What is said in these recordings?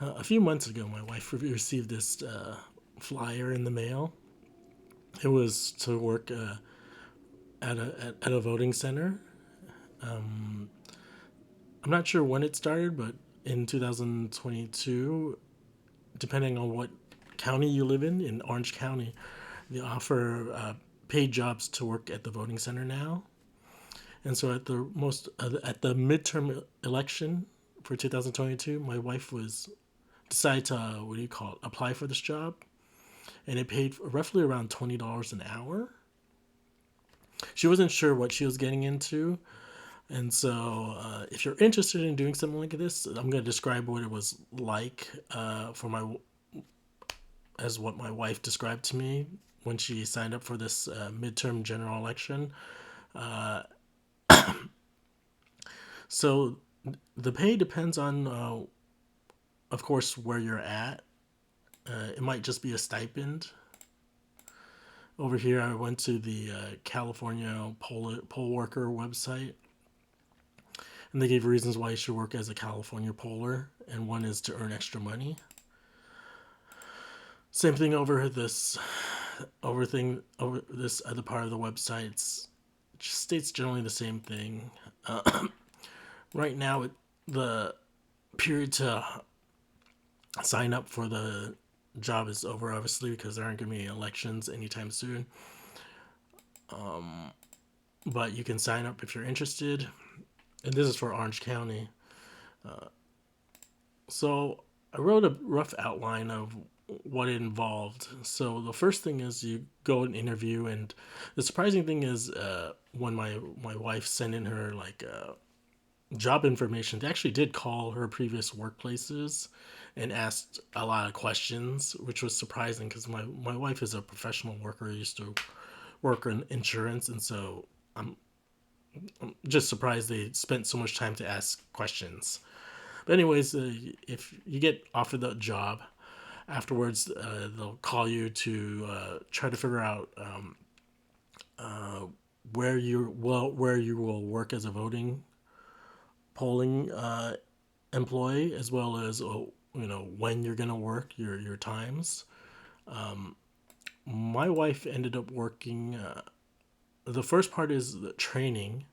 A few months ago, my wife received this flyer in the mail. It was to work at a voting center. I'm not sure when it started, but in 2022, depending on what county you live in Orange County, they offer paid jobs to work at the voting center now. And so at the midterm election for 2022, my wife was decided to what do you call it, apply for this job, and it paid roughly around $20 an hour. She wasn't sure what she was getting into, and so if you're interested in doing something like this, I'm going to describe what it was like for my as what my wife described to me when she signed up for this midterm general election. So the pay depends on, of course, where you're at. It might just be a stipend. Over here, I went to the California poll worker website, and they gave reasons why you should work as a California poller, and one is to earn extra money. Same thing over this other part of the website. It just states generally the same thing. Right now, the period to sign up for the job is over, obviously, because there aren't going to be elections anytime soon. But you can sign up if you're interested, and this is for Orange County. So I wrote a rough outline of what it involved. So the first thing is you go and interview, and the surprising thing is when my wife sent in her job information, they actually did call her previous workplaces and asked a lot of questions, which was surprising because my wife is a professional worker, used to work in insurance, and so I'm just surprised they spent so much time to ask questions. But anyways, if you get offered the job, afterwards they'll call you to try to figure out where you will work as a voting polling employee, as well as when you're gonna work your times. My wife ended up working. The first part is the training.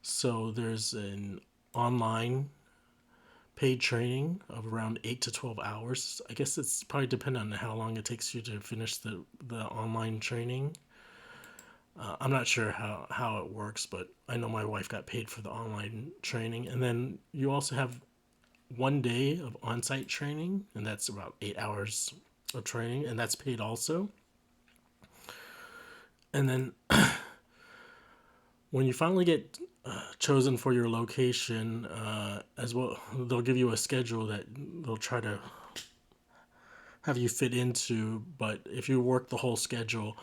So there's an online paid training of around 8 to 12 hours. I guess it's probably dependent on how long it takes you to finish the online training. I'm not sure how it works, but I know my wife got paid for the online training. And then you also have 1 day of on site training, and that's about 8 hours of training, and that's paid also. And then when you finally get chosen for your location, as well, they'll give you a schedule that they'll try to have you fit into. But if you work the whole schedule,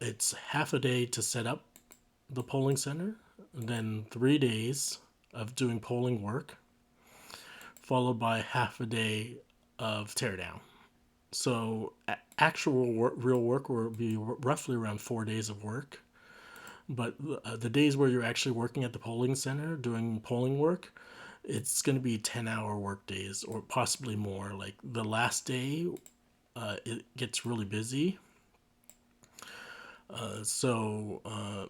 it's half a day to set up the polling center, then 3 days of doing polling work, followed by half a day of teardown. So actual real work will be roughly around 4 days of work. But the days where you're actually working at the polling center doing polling work, it's going to be 10-hour work days or possibly more. Like the last day, it gets really busy. So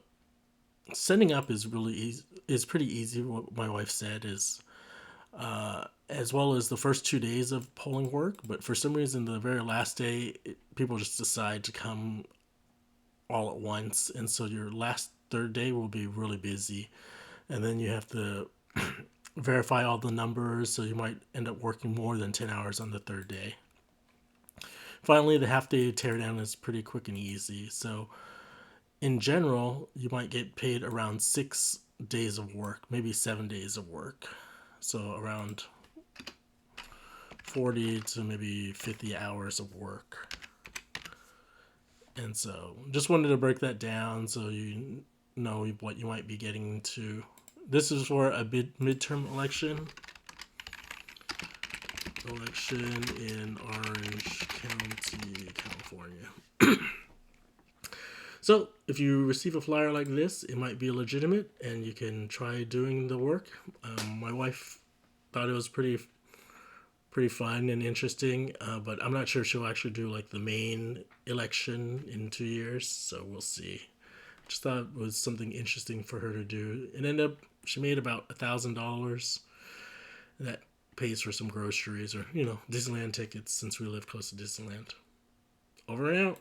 setting up is really easy, is pretty easy. What my wife said is, as well as the first 2 days of polling work. But for some reason, the very last day, people just decide to come all at once, and so your last third day will be really busy, and then you have to verify all the numbers, so you might end up working more than 10 hours on the third day. Finally, the half day teardown is pretty quick and easy. So in general, you might get paid around 6 days of work, maybe 7 days of work, so around 40 to maybe 50 hours of work. And so just wanted to break that down so you know what you might be getting into. This is for a midterm election in Orange County, California. So if you receive a flyer like this, it might be legitimate and you can try doing the work. My wife thought it was pretty fun and interesting. But I'm not sure she'll actually do like the main election in 2 years, so we'll see. Just thought it was something interesting for her to do. It ended up she made about $1,000. That pays for some groceries or Disneyland tickets since we live close to Disneyland. Over and out.